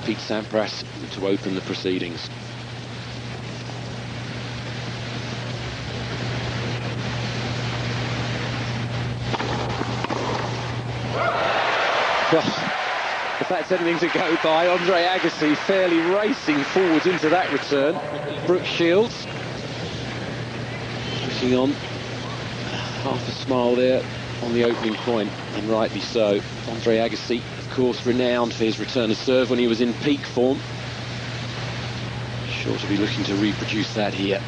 Pete Sampras to open the proceedings. Well, if that's anything to go by, Andre Agassi fairly racing forwards into that return. Brooke Shields pushing on, half a smile there on the opening point, and rightly so. Andre Agassi, of course, renowned for his return to serve when he was in peak form. Sure to be looking to reproduce that here.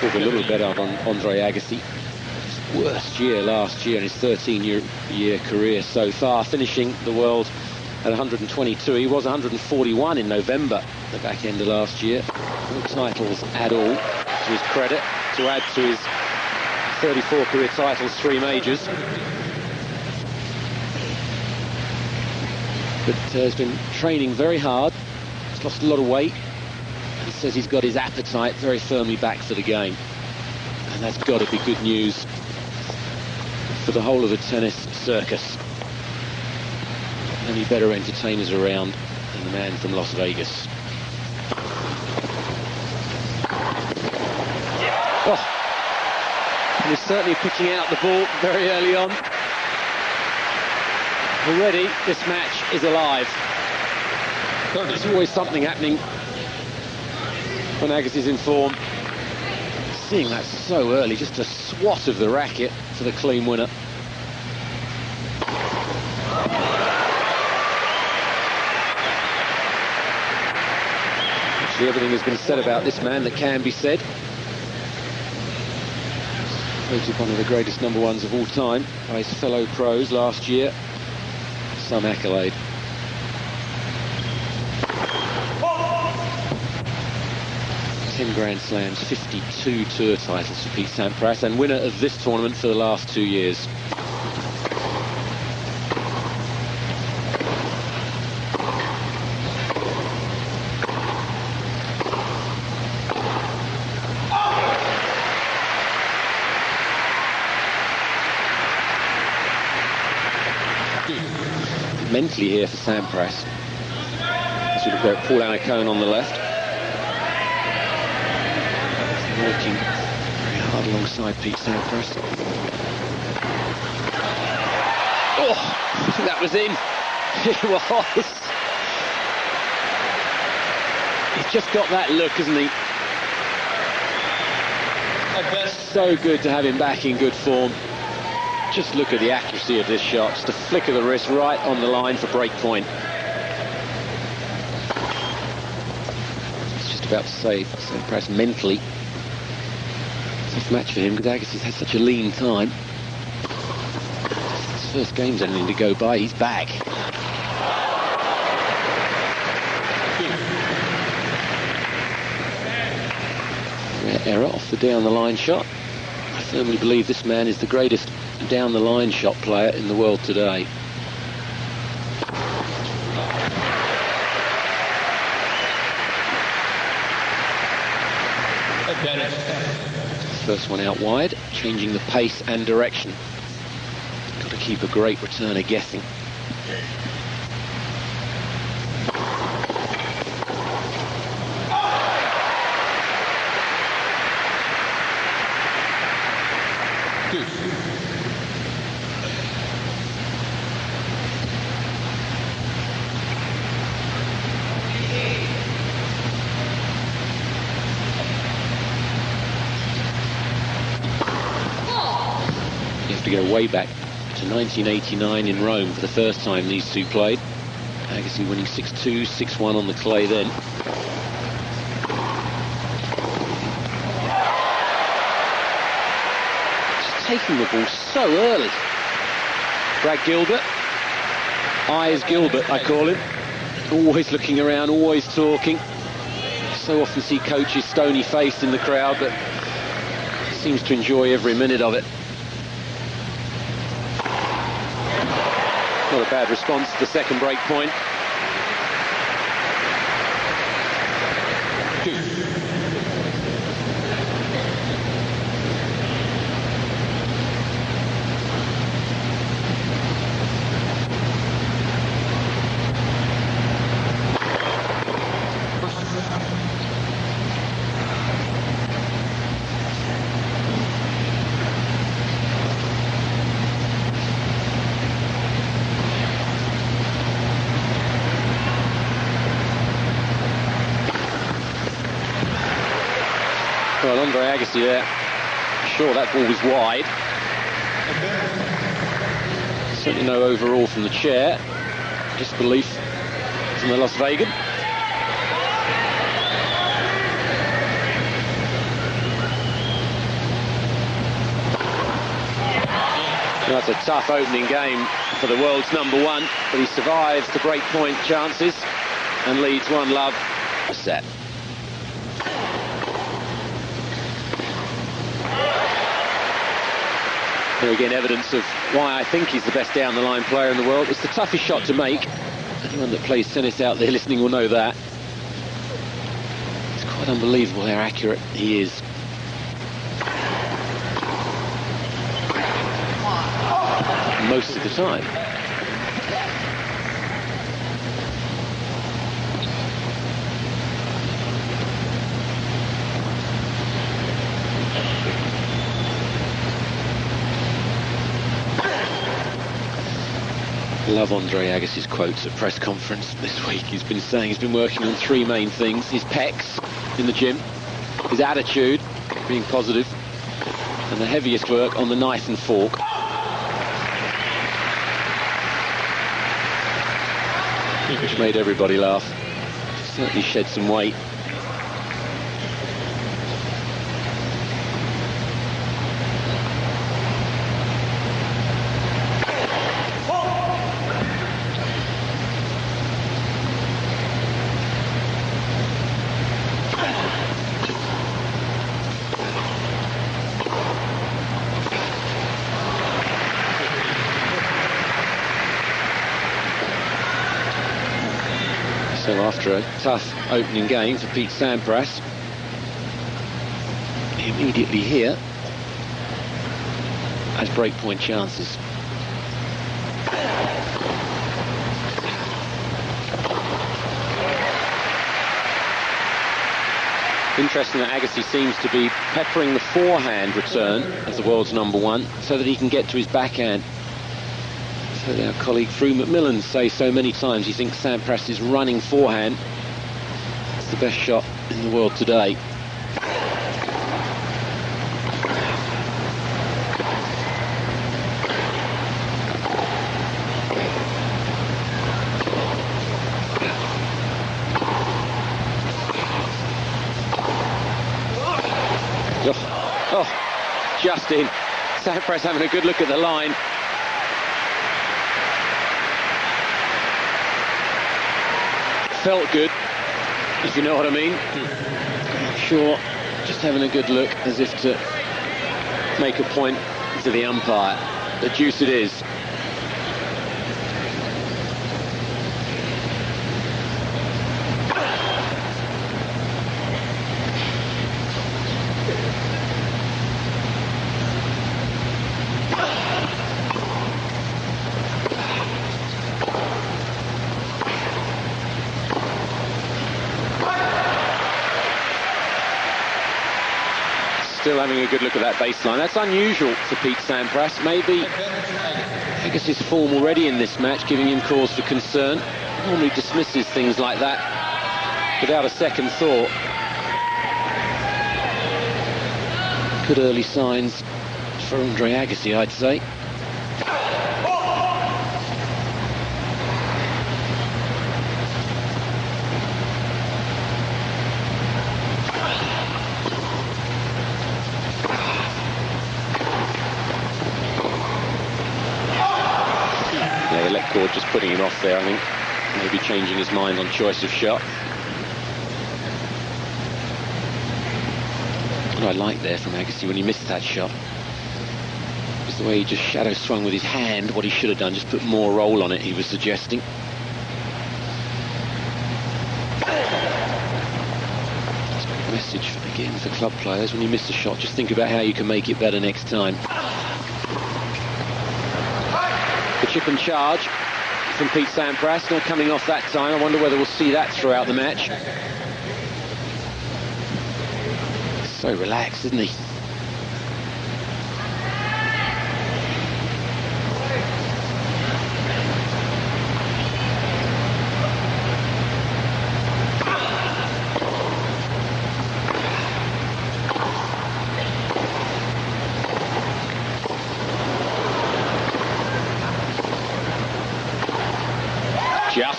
Talk a little bit on Andre Agassi. His worst year last year in his 13-year career so far, finishing the world at 122. He was 141 in November, the back end of last year. No titles at all, to his credit, to add to his 34 career titles, 3 majors. But has been training very hard. He's lost a lot of weight. He says he's got his appetite very firmly back for the game, and that's got to be good news for the whole of the tennis circus. Any better entertainers around than the man from Las Vegas. Oh, and he's certainly picking out the ball very early on. Already this match is alive. There's always something happening when Agassi's in form. Seeing that so early, just a swat of the racket for the clean winner. Actually, everything has been said about this man that can be said. Voted one of the greatest number ones of all time by his fellow pros last year. Some accolade. Grand Slams, 52 tour titles for Pete Sampras, and winner of this tournament for the last 2 years. Mentally here for Sampras. As we look there at Paul Annacone on the left. Working very hard alongside Pete Sampras. Oh, that was in. It was. He's just got that look, hasn't he? So good to have him back in good form. Just look at the accuracy of this shot. Just a flick of the wrist right on the line for break point. It's just about to say Sampras mentally. Tough match for him because Agassi's had such a lean time. His first game's anything to go by. He's back. Rare error off the down the line shot. I firmly believe this man is the greatest down the line shot player in the world today. First one out wide, changing the pace and direction. Got to keep a great returner guessing. To go way back to 1989 in Rome for the first time these two played. Agassi winning 6-2, 6-1 on the clay then. Just taking the ball so early. Brad Gilbert, Eyes Gilbert I call him, always looking around, always talking. So often see coaches stony faced in the crowd, but he seems to enjoy every minute of it. Not a bad response to the second break point. Andre Agassi there. Sure, that ball was wide. Certainly no overall from the chair. Disbelief from the Las Vegan. That's a tough opening game for the world's #1, but he survives the break-point chances and leads 1-love a set. Here again, evidence of why I think he's the best down-the-line player in the world. It's the toughest shot to make. Anyone that plays tennis out there listening will know that. It's quite unbelievable how accurate he is. Most of the time. I love Andre Agassi's quotes at press conference this week. He's been saying he's been working on 3 main things: his pecs in the gym, his attitude, being positive, and the heaviest work on the knife and fork. Which made everybody laugh. Certainly shed some weight. So after a tough opening game for Pete Sampras, he immediately here has breakpoint chances. Interesting that Agassi seems to be peppering the forehand return as the world's #1 so that he can get to his backhand. So our colleague Fru McMillan says so many times he thinks Sampras' running forehand is the best shot in the world today. Oh, just in. Sampras having a good look at the line. Felt good, if you know what I mean. Sure, just having a good look as if to make a point to the umpire. The deuce it is. Still having a good look at that baseline. That's unusual for Pete Sampras. Maybe Agassi's form already in this match giving him cause for concern. He normally dismisses things like that without a second thought. Good early signs for Andre Agassi, I'd say. Just putting him off there, I think. Maybe changing his mind on choice of shot. What I liked there from Agassi when he missed that shot was the way he just shadow swung with his hand. What he should have done, just put more roll on it, he was suggesting. That's a good message, again, for club players. When you miss a shot, just think about how you can make it better next time. The chip and charge from Pete Sampras, not coming off that time. I wonder whether we'll see that throughout the match. So relaxed, isn't he?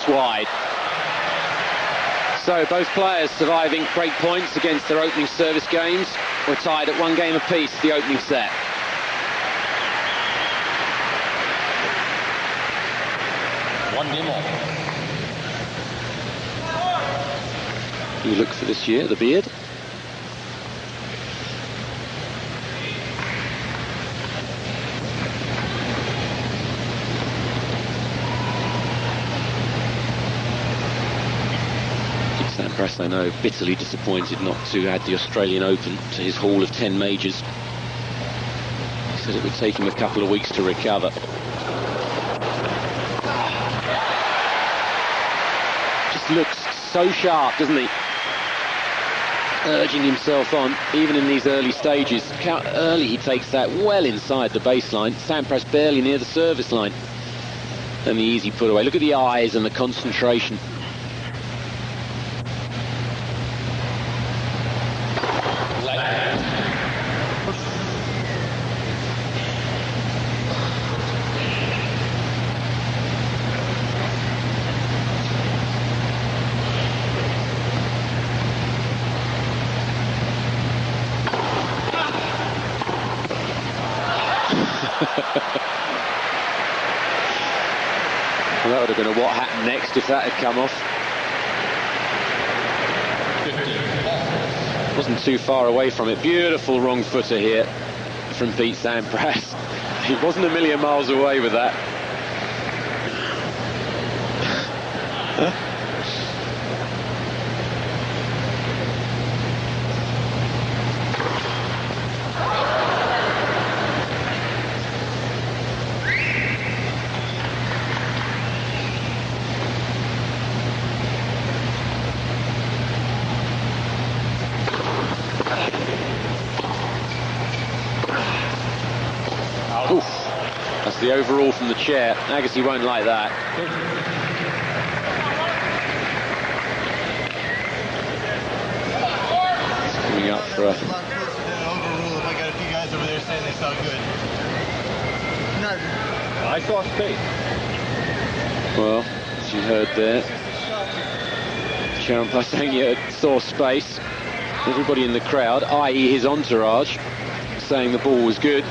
just wide. So both players surviving break points against their opening service games. We're tied at 1 game apiece, the opening set. You look for this year, the beard. Sampras, I know, bitterly disappointed not to add the Australian Open to his haul of 10 majors. He said it would take him a couple of weeks to recover. Just looks so sharp, doesn't he? Urging himself on, even in these early stages. How early he takes that, well inside the baseline. Sampras barely near the service line. And the easy put away. Look at the eyes and the concentration. Well, that would have been a what happened next if that had come off. Wasn't too far away from it. Beautiful wrong footer here from Pete Sampras. He wasn't a million miles away with that. Oof. That's the overall from the chair. Agassi won't like that. It's coming up for a... overrule if I got a few guys over there saying they saw good. I saw space. Well, as you heard there, Sampras saying you saw space. Everybody in the crowd, i.e. his entourage, saying the ball was good.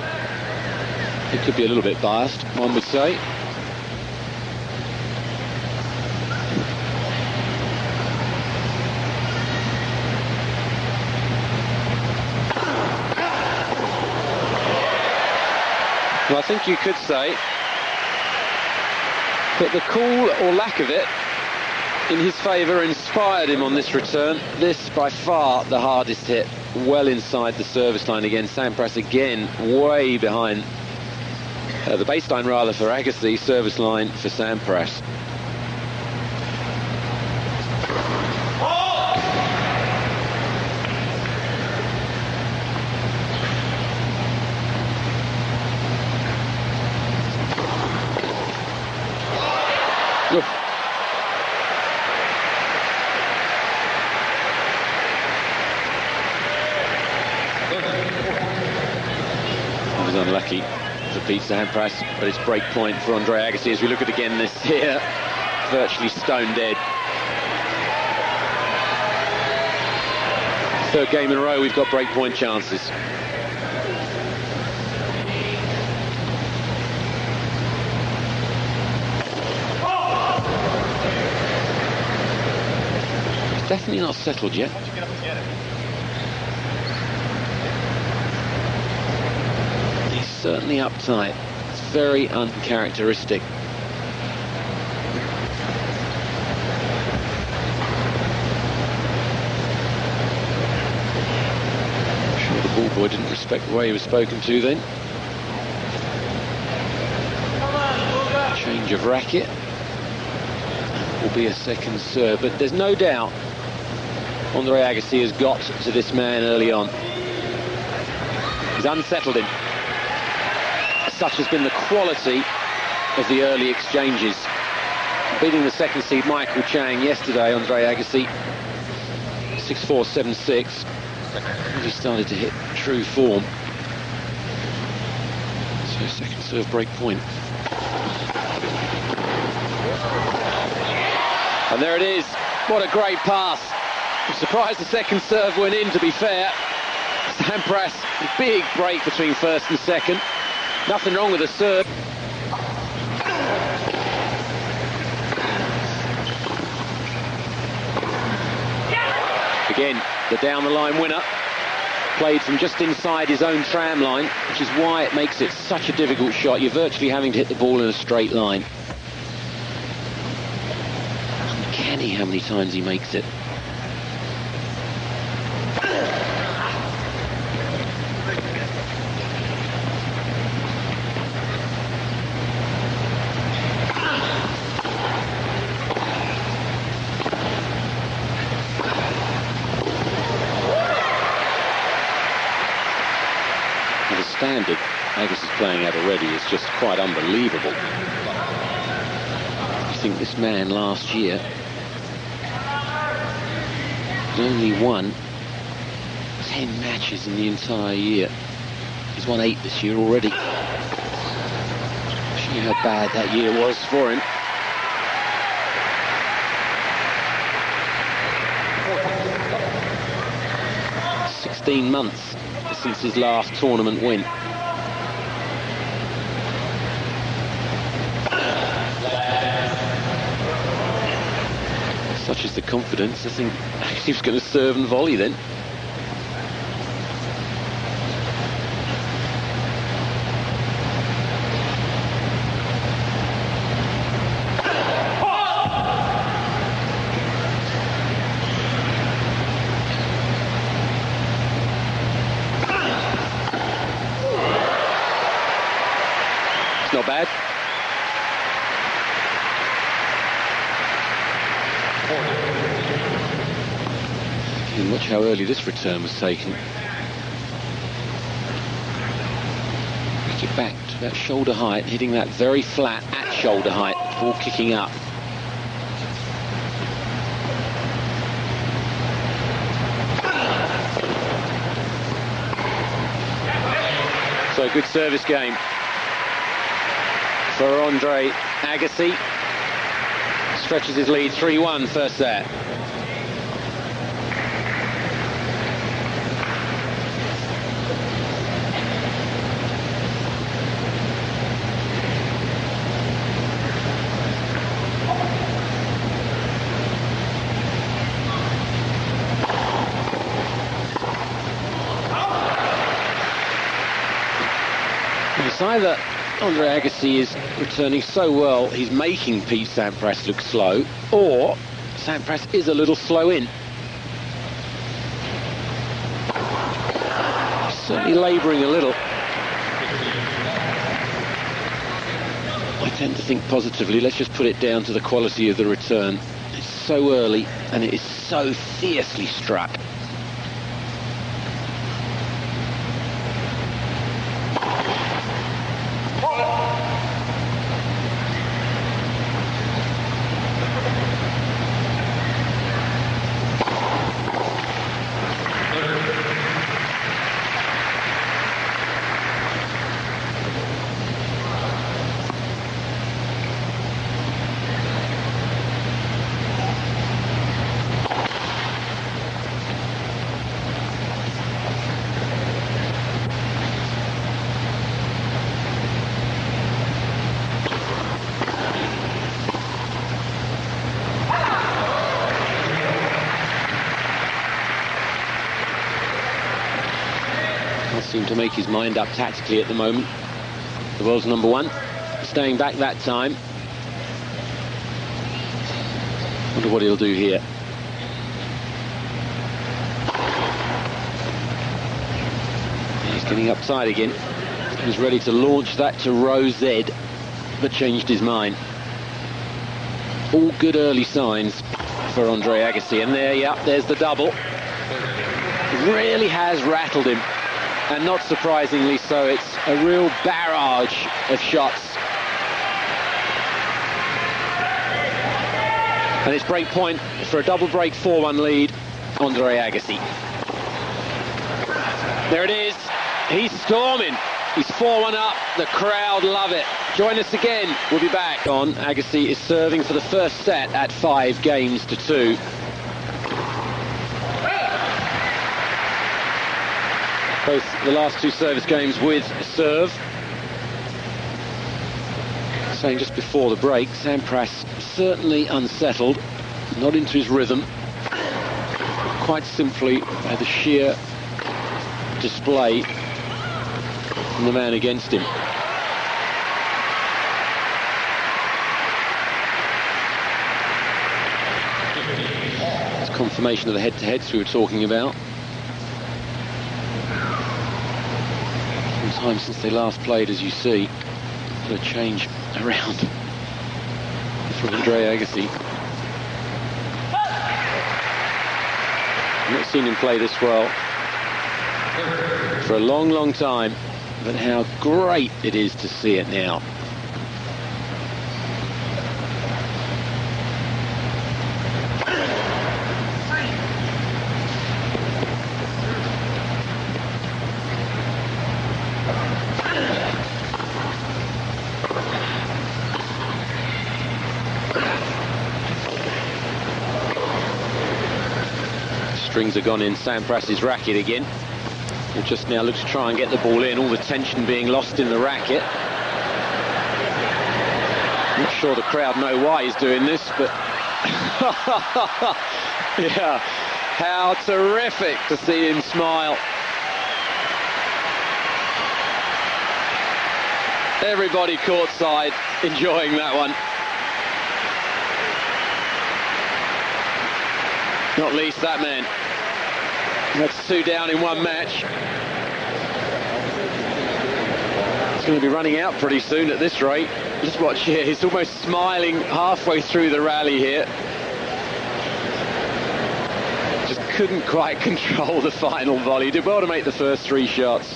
It could be a little bit biased, one would say. Well, I think you could say that the cool, or lack of it, in his favour inspired him on this return. This, by far, the hardest hit, well inside the service line again. Sampras again, way behind. The baseline rather for Agassi, service line for Sampras. Oof. He was unlucky for Pete Sampras, but it's break point for Andre Agassi as we look at again this here, virtually stone dead. Third game in a row we've got break point chances. It's definitely not settled yet. Certainly uptight. It's very uncharacteristic. I'm sure the ball boy didn't respect the way he was spoken to then. Change of racket. Will be a second serve, but there's no doubt Andre Agassi has got to this man early on. He's unsettled him. Such has been the quality of the early exchanges. Beating the second seed Michael Chang yesterday, Andre Agassi, 6-4, 7-6. Really started to hit true form. So second serve break point. And there it is. What a great pass. I'm surprised the second serve went in, to be fair. Sampras, big break between first and second. Nothing wrong with the serve. Again, the down-the-line winner. Played from just inside his own tram line, which is why it makes it such a difficult shot. You're virtually having to hit the ball in a straight line. Uncanny how many times he makes it. The standard Agassi is playing at already is just quite unbelievable. I think this man last year only won 10 matches in the entire year. He's won 8 this year already. See how bad that year was for him. It's 16 months since his last tournament win. Such is the confidence, I think he was going to serve and volley then. Not bad. And watch how early this return was taken. Pick it back to about shoulder height, hitting that very flat at shoulder height before kicking up. So good service game for Andre Agassi. Stretches his lead 3-1 first set. It's either Andre Agassi is returning so well, he's making Pete Sampras look slow, or Sampras is a little slow in. He's certainly labouring a little. I tend to think positively. Let's just put it down to the quality of the return. It's so early, and it is so fiercely struck. Seem to make his mind up tactically at the moment. The world's number one, staying back that time. Wonder what he'll do here. He's getting upside again. He was ready to launch that to row Z, but changed his mind. All good early signs for Andre Agassi, and there, yeah, there's the double. It really has rattled him. And not surprisingly so, it's a real barrage of shots. And it's break point for a double break 4-1 lead, Andre Agassi. There it is, he's storming. He's 4-1 up. The crowd love it. Join us again. We'll be back on. Agassi is serving for the first set at 5-2. Both the last two service games with serve. Saying just before the break, Sampras certainly unsettled, not into his rhythm. Quite simply, the sheer display from the man against him. It's confirmation of the head-to-heads we were talking about. Some time since they last played, as you see. A change around for Andre Agassi. I've not seen him play this well for a long, long time, but how great it is to see it now. Strings are gone in Sampras' racket again. He'll just now look to try and get the ball in, all the tension being lost in the racket. Not sure the crowd know why he's doing this, but yeah, how terrific to see him smile. Everybody courtside enjoying that one. Not least that man. That's 2 down in one match. It's going to be running out pretty soon at this rate. Just watch here, he's almost smiling halfway through the rally here. Just couldn't quite control the final volley. Did well to make the first 3 shots.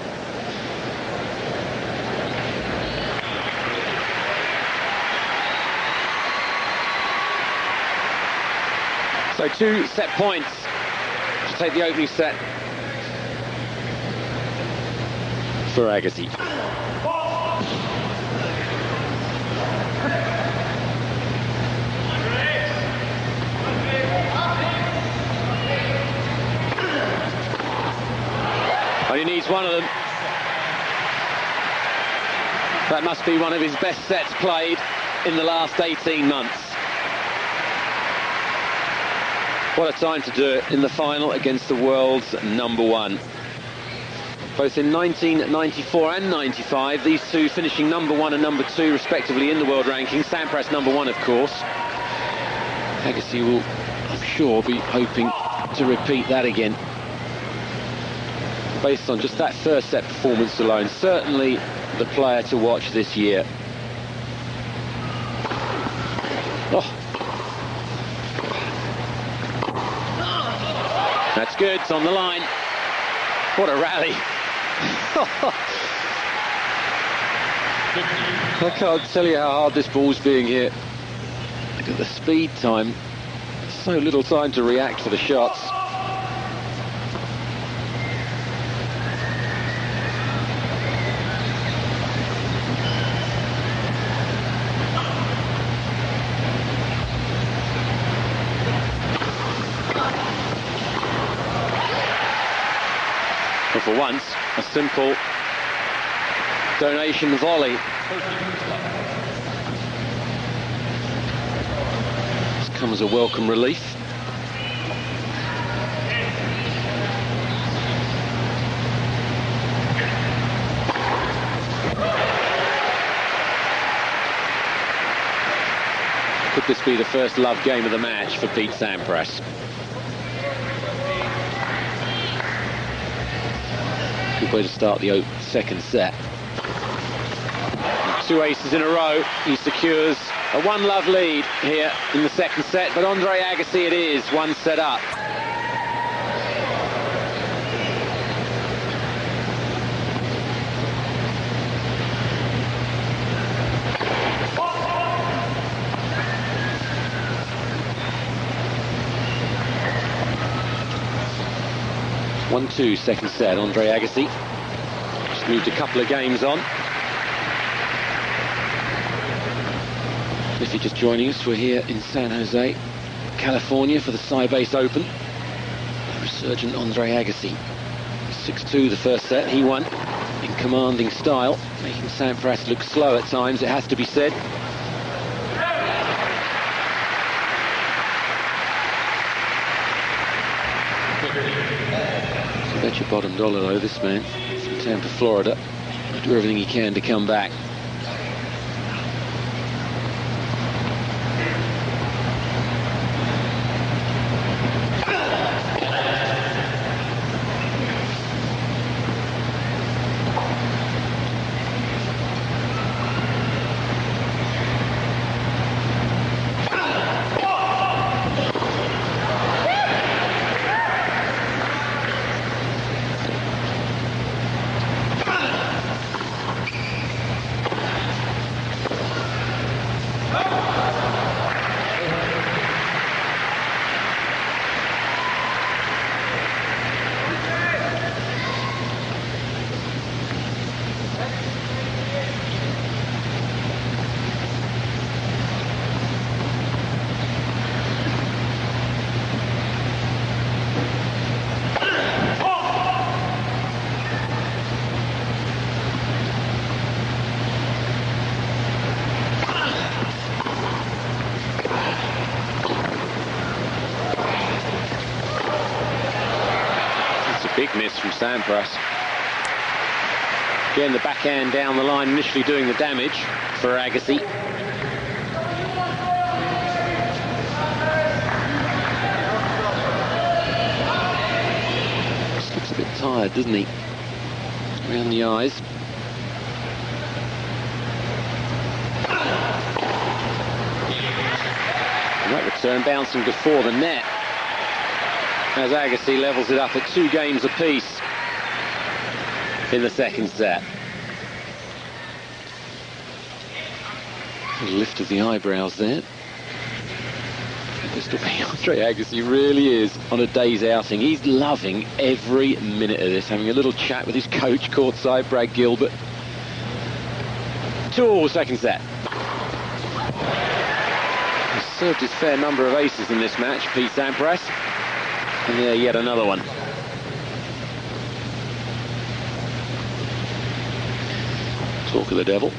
So 2 set points to take the opening set for Agassi. Well, he needs one of them. That must be one of his best sets played in the last 18 months. What a time to do it in the final against the world's #1. Both in 1994 and 95, these two finishing #1 and #2 respectively in the world ranking. Sampras #1, of course. Agassi will, I'm sure, be hoping to repeat that again. Based on just that first set performance alone, certainly the player to watch this year. Oh. That's good, it's on the line. What a rally. I can't tell you how hard this ball's being hit. Look at the speed time. So little time to react to the shots. But for once, a simple donation volley. This comes as a welcome relief. Could this be the first love game of the match for Pete Sampras? Good way to start the second set. 2 aces in a row. He secures a 1-love lead here in the second set, but Andre Agassi it is, 1 set up. One, 2, second set. Andre Agassi. Moved a couple of games on. If you're just joining us, we're here in San Jose, California for the Sybase Open. The resurgent Andre Agassi. 6-2 the first set, he won in commanding style, making Sampras look slow at times, it has to be said. So bet your bottom dollar though, this man from Tampa, Florida, will do everything he can to come back. Big miss from Sampras. Again, the backhand down the line, initially doing the damage for Agassi. Just looks a bit tired, doesn't he? Around the eyes. And that return bouncing before the net, as Agassi levels it up at 2 games apiece in the second set. A lift of the eyebrows there. Just the way Andre Agassi really is on a day's outing. He's loving every minute of this, having a little chat with his coach courtside, Brad Gilbert. 2-all second set. He's served his fair number of aces in this match, Pete Sampras. And there, yet another one. Talk of the devil.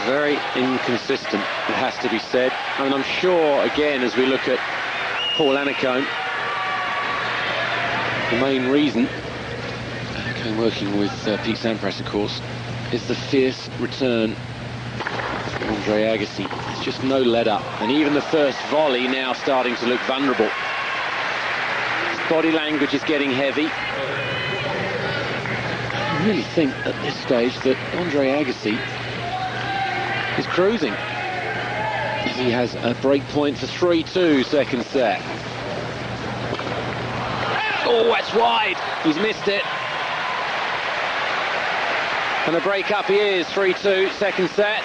Very inconsistent, it has to be said. I mean, I'm sure, again, as we look at Paul Annacone, the main reason, Annacone working with Pete Sampras, of course, is the fierce return from Andre Agassi. There's just no let-up, and even the first volley now starting to look vulnerable. His body language is getting heavy. I really think at this stage that Andre Agassi is cruising. He has a break point for 3-2 second set. Oh, that's wide. He's missed it. And the break up he is, 3-2 second set.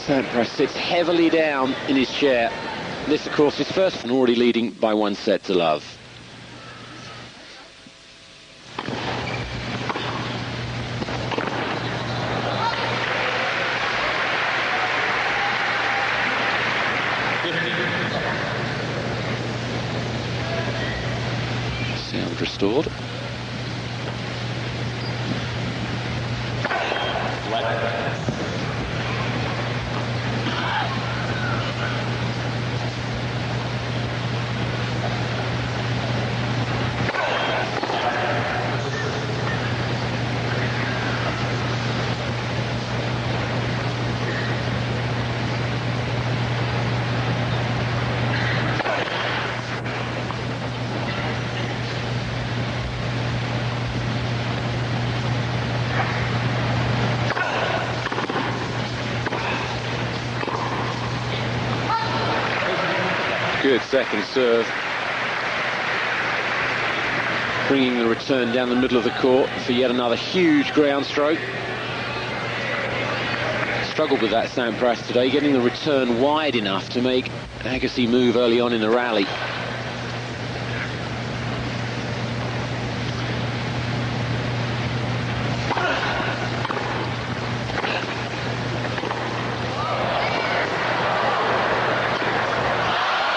Sampras sits heavily down in his chair. This, of course, is first and already leading by 1-0. Sound restored. Good second serve. Bringing the return down the middle of the court for yet another huge ground stroke. Struggled with that Sampras today, getting the return wide enough to make Agassi move early on in the rally.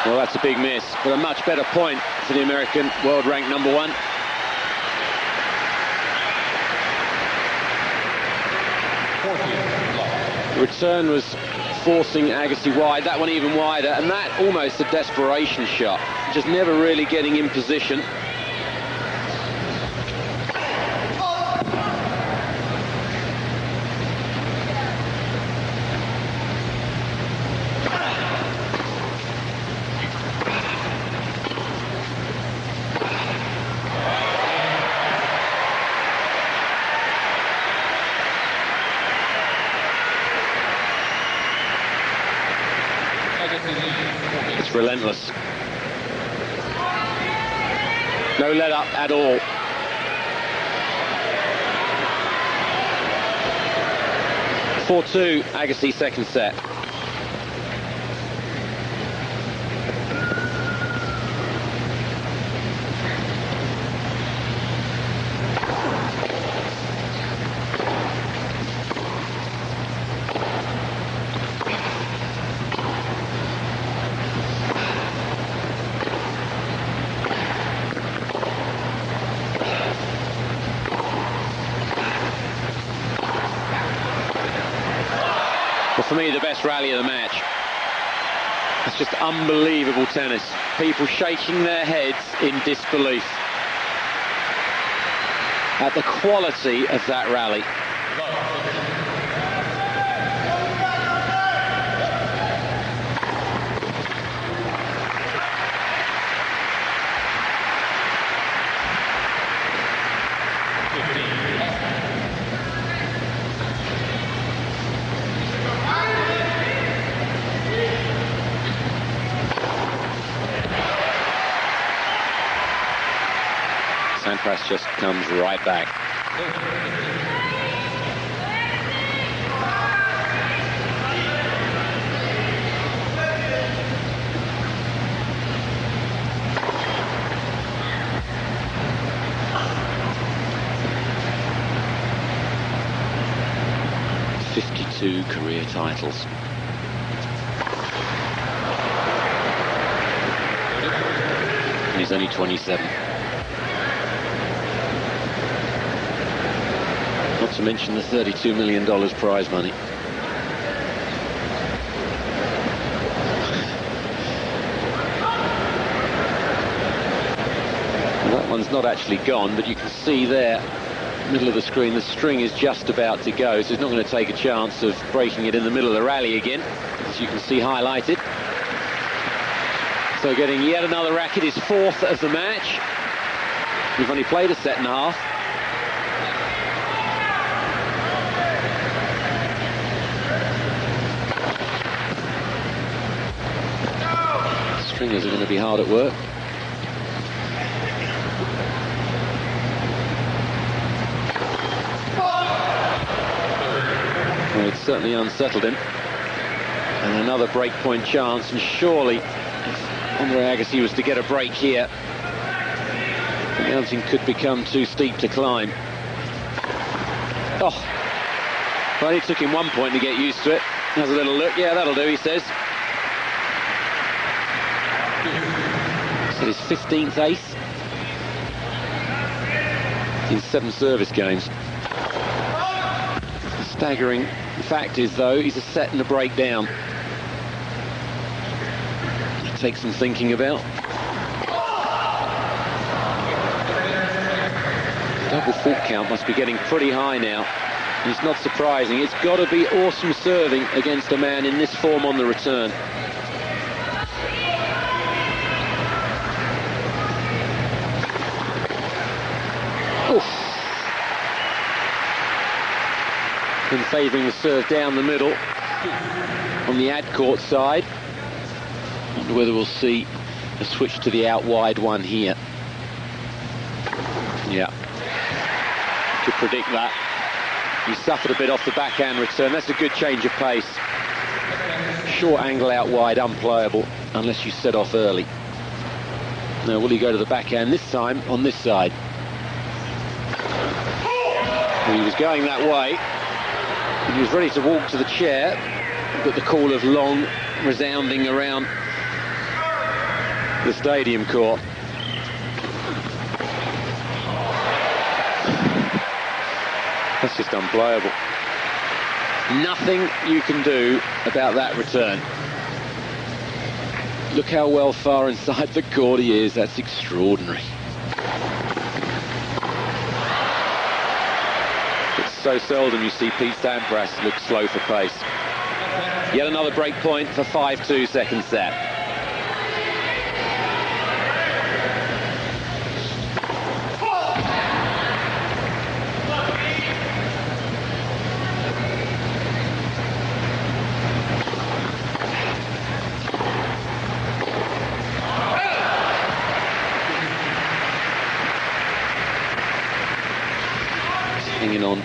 Well, that's a big miss, but a much better point for the American, world ranked number 1. The return was forcing Agassi wide, that one even wider, and that almost a desperation shot. Just never really getting in position. It's relentless. No let up at all. (4-2) Agassi, second set. Well, for me, the best rally of the match. It's just unbelievable tennis. People shaking their heads in disbelief at the quality of that rally. Sampras just comes right back. (52) career titles. And he's only 27. Not to mention the $32 million prize money. Well, that one's not actually gone, but you can see there, middle of the screen, the string is just about to go, so he's not going to take a chance of breaking it in the middle of the rally again, as you can see highlighted. So getting yet another racket, his 4th of the match. We've only played a set and a half. Stringers are going to be hard at work. Well, it's certainly unsettled him. And another break point chance, and surely if Andre Agassi was to get a break here, the mountain could become too steep to climb. Oh, well, it took him 1 point to get used to it. Has a little look. Yeah, that'll do, he says. So his 15th ace in 7 service games. The staggering fact is, though, he's a set and a break down. It takes some thinking about. Double fault count must be getting pretty high now. And it's not surprising. It's got to be awesome serving against a man in this form on the return. Oof. Been favouring the serve down the middle on the ad court side. Wonder whether we'll see a switch to the out wide one here. Yeah, could predict that. He suffered a bit off the backhand return. That's a good change of pace. Short angle out wide, unplayable unless you set off early. Now, will he go to the backhand this time on this side? He was going that way. He was ready to walk to the chair, but the call of long resounding around the stadium court. That's just unplayable. Nothing you can do about that return. Look how well far inside the court he is. That's extraordinary. It's so seldom you see Pete Sampras look slow for pace. Yet another break point for 5-2 second set. Hanging on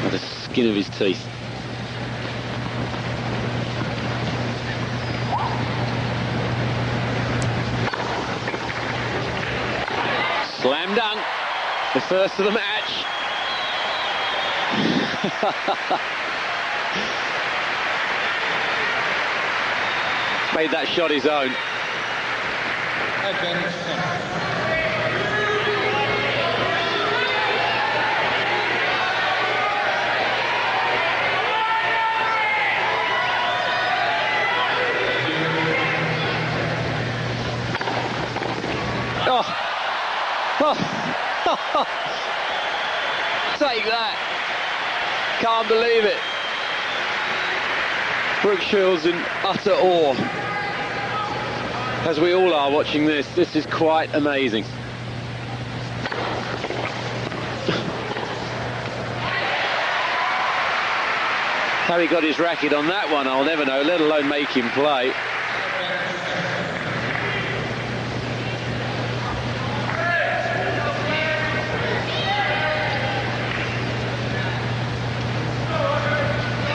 by the skin of his teeth. Slam dunk, the first of the match. Made that shot his own. Oh. Take that. Can't believe it. Brookshield's in utter awe, as we all are watching this. This is quite amazing. How he got his racket on that one, I'll never know, let alone make him play.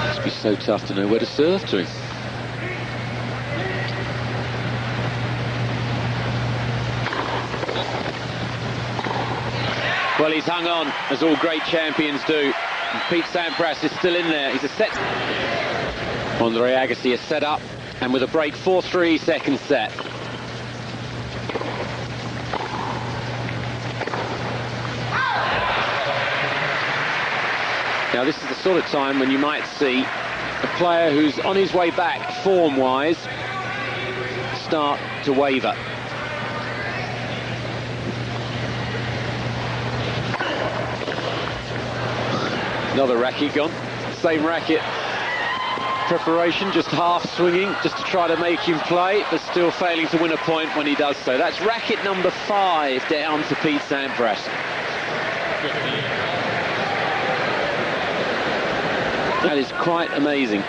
Must be so tough to know where to serve to him. Well, he's hung on, as all great champions do. And Pete Sampras is still in there. He's a set. Andre Agassi is set up, and with a break, 4-3 second set. Now, this is the sort of time when you might see a player who's on his way back, form-wise, start to waver. Another racket gone. Same racket. Preparation, just half swinging, just to try to make him play, but still failing to win a point when he does so. That's racket number 5 down to Pete Sampras. That is quite amazing.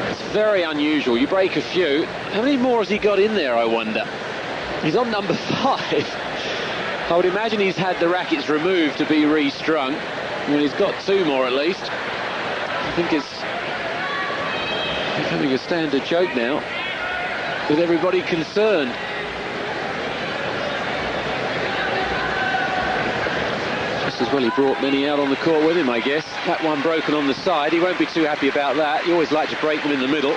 It's very unusual. You break a few. How many more has he got in there, I wonder? He's on number 5. I would imagine he's had the rackets removed to be restrung. Well, he's got 2 more at least. I think it's becoming a standard joke now, with everybody concerned. Just as well he brought many out on the court with him, I guess. That one broken on the side, he won't be too happy about that. You always like to break them in the middle.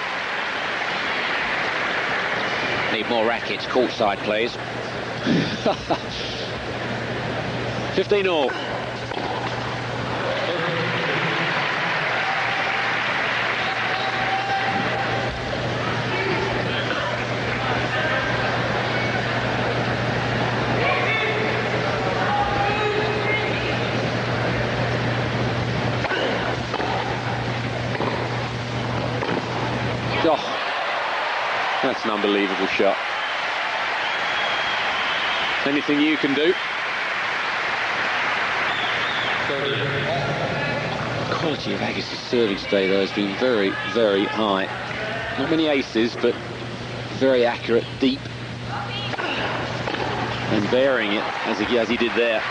Need more rackets, courtside please. 15-all. Oh, that's an unbelievable shot. Anything you can do? The quality of Agassi's serving today, though, has been very, very high. Not many aces, but very accurate, deep, and bearing it as he did there.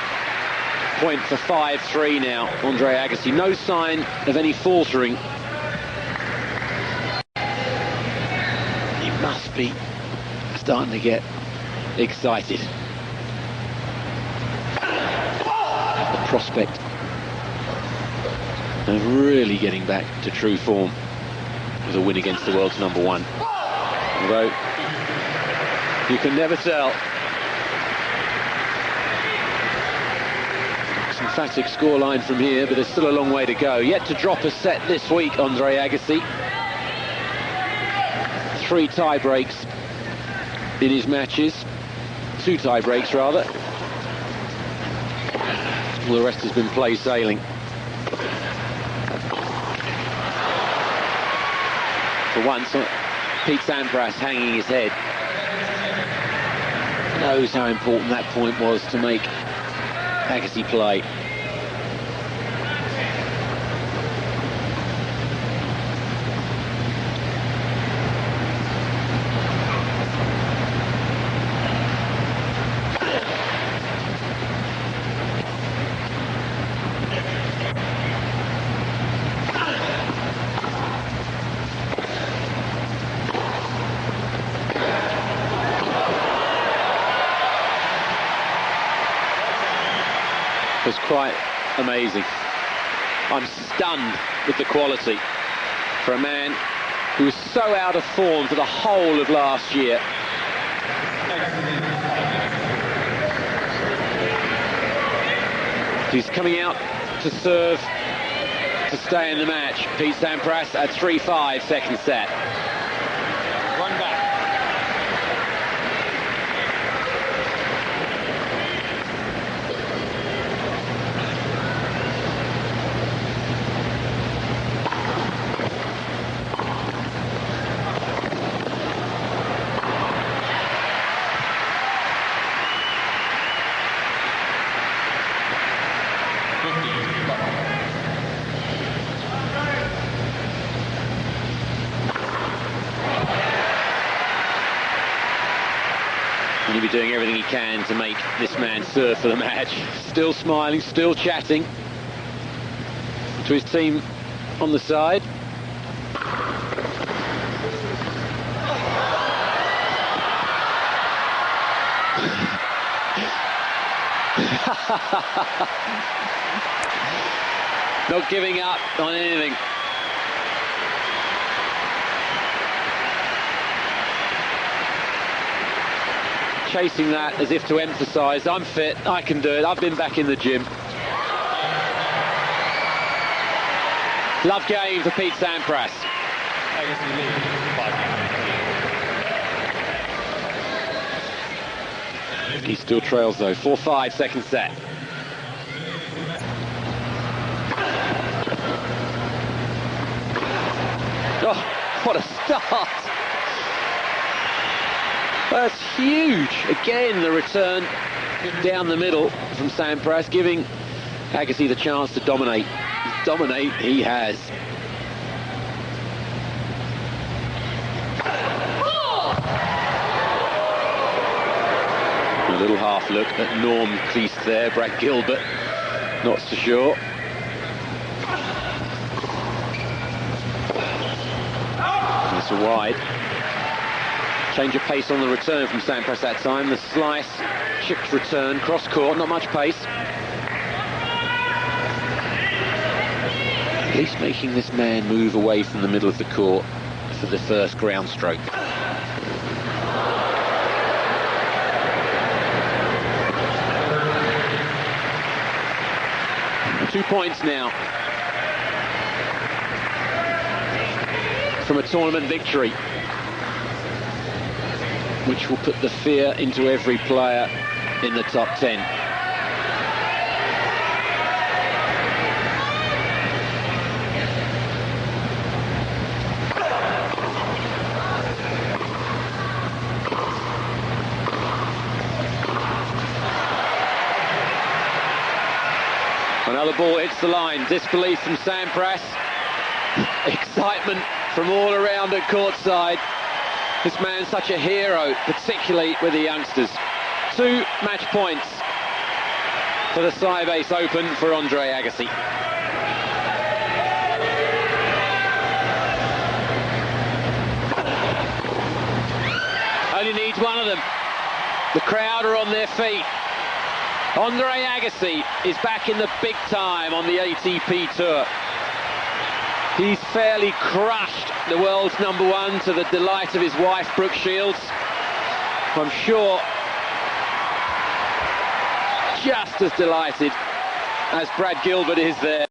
Point for 5-3 now, Andre Agassi. No sign of any faltering. He must be starting to get excited. The prospect of really getting back to true form with a win against the world's #1. Although you can never tell. Emphatic scoreline from here, but there's still a long way to go. Yet to drop a set this week, Andre Agassi. 3 tie breaks in his matches. 2 tie breaks, rather. All the rest has been play sailing. For once, Pete Sampras hanging his head. Knows how important that point was to make Agassi play. Was quite amazing. I'm stunned with the quality for a man who was so out of form for the whole of last year. He's coming out to serve to stay in the match. Pete Sampras at 3-5, second set. Run back. And he'll be doing everything he can to make this man serve for the match. Still smiling, still chatting to his team on the side. Not giving up on anything. Chasing that as if to emphasise, I'm fit, I can do it, I've been back in the gym. Love game for Pete Sampras. He still trails though, 4-5, second set. Oh, what a start! That's huge. Again, the return down the middle from Sampras, giving Agassi the chance to dominate. Dominate he has. A little half look at Norm creased there, Brad Gilbert not so sure. to wide. Change of pace on the return from Sampras that time. The slice, chipped return, cross court, not much pace. At least making this man move away from the middle of the court for the first ground stroke. 2 points now from a tournament victory, which will put the fear into every player in the top 10. Another ball hits the line. Disbelief from Sampras. Excitement from all around at courtside. This man's such a hero, particularly with the youngsters. 2 match points for the Sybase Open for Andre Agassi. Only needs one of them. The crowd are on their feet. Andre Agassi is back in the big time on the ATP Tour. He's fairly crushed the world's #1 to the delight of his wife, Brooke Shields. I'm sure just as delighted as Brad Gilbert is there.